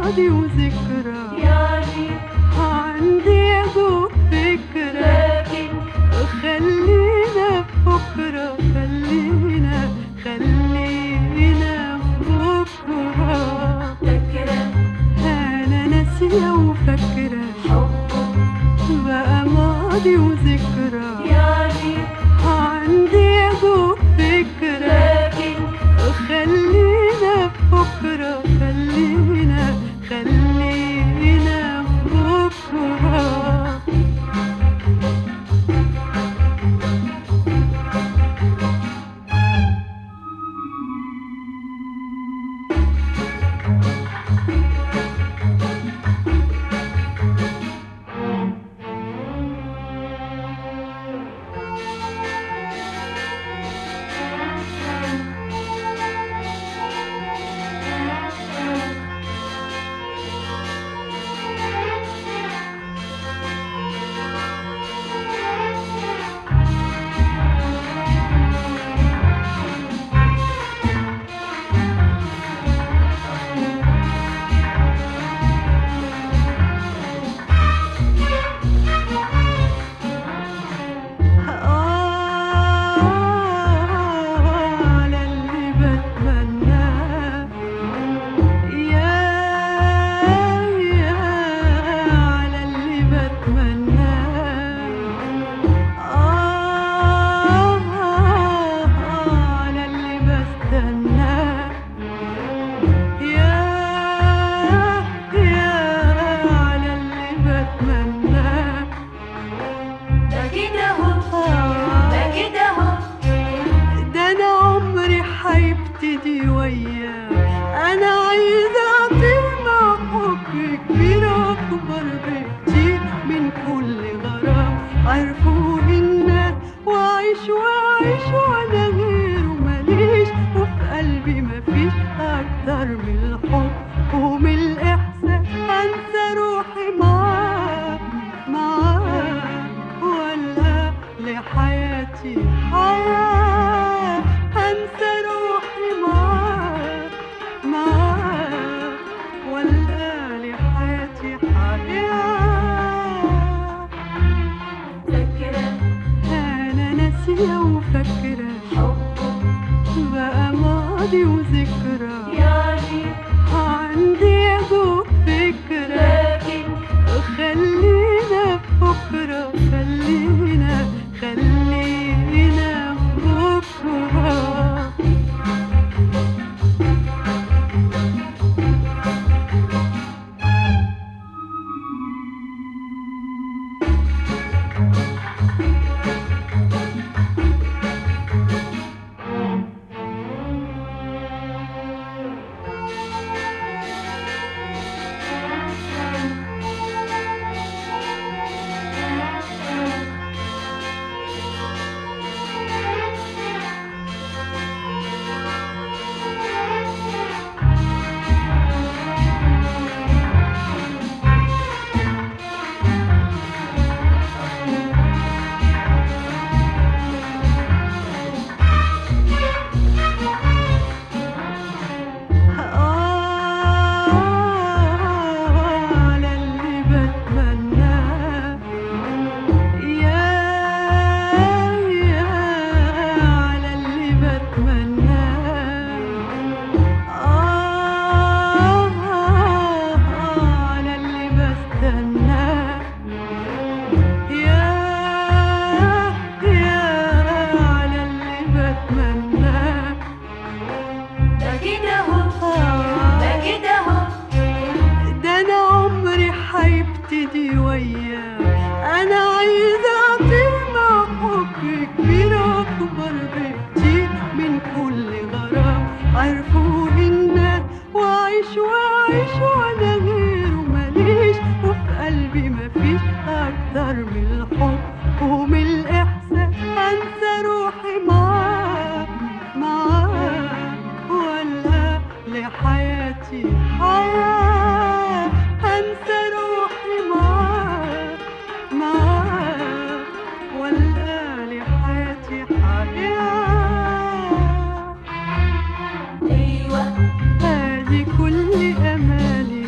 ماضي وذكرى، يعني عندي يا دوب فكرة، لكن خلينا في بكرة، خلينا في بكرة. فاكرة أنا ناسية وفاكرة، حبه بقى ماضي وذكرى، يعني عندي يا دوب فكرة، لكن خلينا في بكرة، خلينا في بكرة. على اللي بتمناه، يا على اللي بتمناه، على اللي بستناه، يا على اللي بتمناه. ده كده اهو ده كده اهو ده أنا عمري هيبتدي وياه، أنا عايزة أطير مع حب كبير أكبر بكتير من كل غرام عرفوه الناس، وأعيش وأنا غيره ماليش، وفي قلبي مفيش أكتر من الحب ومن الإحساس، أنسى روحي معاه ولا لحياتي حياة، أنسى روحي معاه ولا لحياتي حياة. فاكرة أنا ناسية وفاكرة، حبه بقى ماضي وذكرى، يعني عندي يا دوب فكرة، لكن خلينا في بكرة، خلينا في بكرة. على اللي بتمناه، يا على اللي بتمناه، على اللي بستناه، يا على اللي بتمناه. ده كده اهو ده كده اهو ده أنا عمري هيبتدي وياه، أنا عايزة أطير مع حب كبير أكبر بكتير من كل غرام عرفوه الناس، وأعيش وأنا غيره ماليش، وفي قلبي مفيش أكتر من الحب ومن الإحساس، أنسى روحي معاه ولا لحياتي حياة، أنسى روحي معاه ولا لحياتي حياة. ايوه هذه كل أمالي،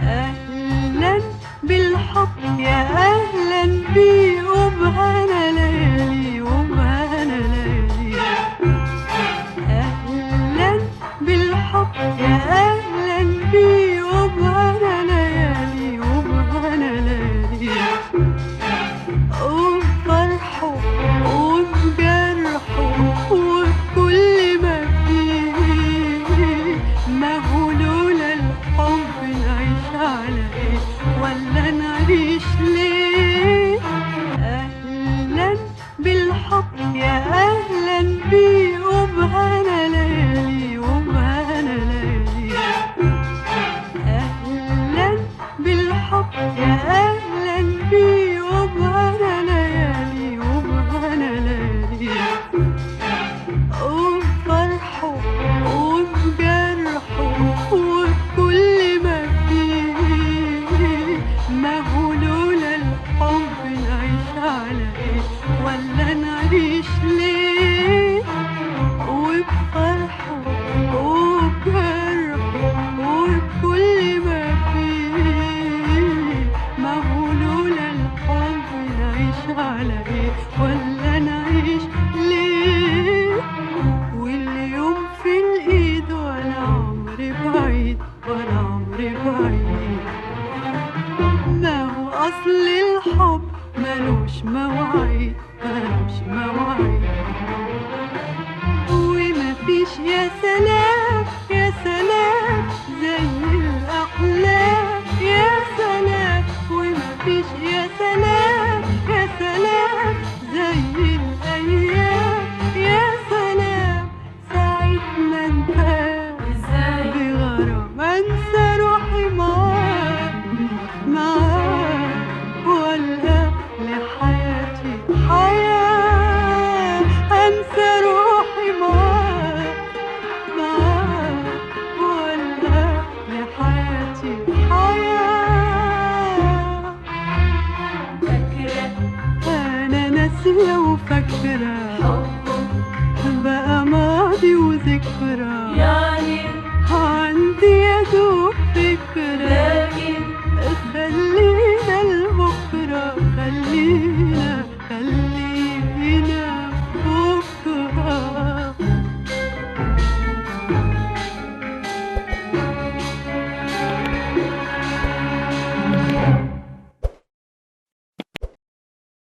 أهلا بالحب يا أهلا بي وبهنا ليالي وبهنا ليالي. أهلا بالحب يا أهلا بي وبهنا ليالي وبهنا ليالي. وبفرحه وبجرحه وبكل ما فيه، ما هو لولا الحب نعيش على ايه ولا نعيش ليه. أهلا بالحب يا أهلا بي وبهنا ليالي وبهنا ليالي. أهلا بالحب يا أهلا بي وبهنا ليالي وبهنا ليالي. وبفرحه وبجرحه وبكل ما فيه، ما هو لولا الحب نعيش على ايه ولا نعيش ليه. وبفرحه وبجرحه وبكل ما فيه، ما هو لولا الحب نعيش على ايه ولا نعيش ليه. واليوم في الايد ولا عمري بعيد ولا عمري بعيد، ما هو اصل الحب ملوش مواعيد ملوش مواعيد. ومفيش يا سلام يا سلام زي الأحلام يا سلام. ومفيش يا سلام يا سلام زي الأيام يا سلام. ساعة ما انتهى ازاي بغرام انسى روحي معاك معاك، والقى لحياتي حياة. انسى روحي معاك معاك، والقى لحياتي حياة. فاكرة انا ناسية وفاكرة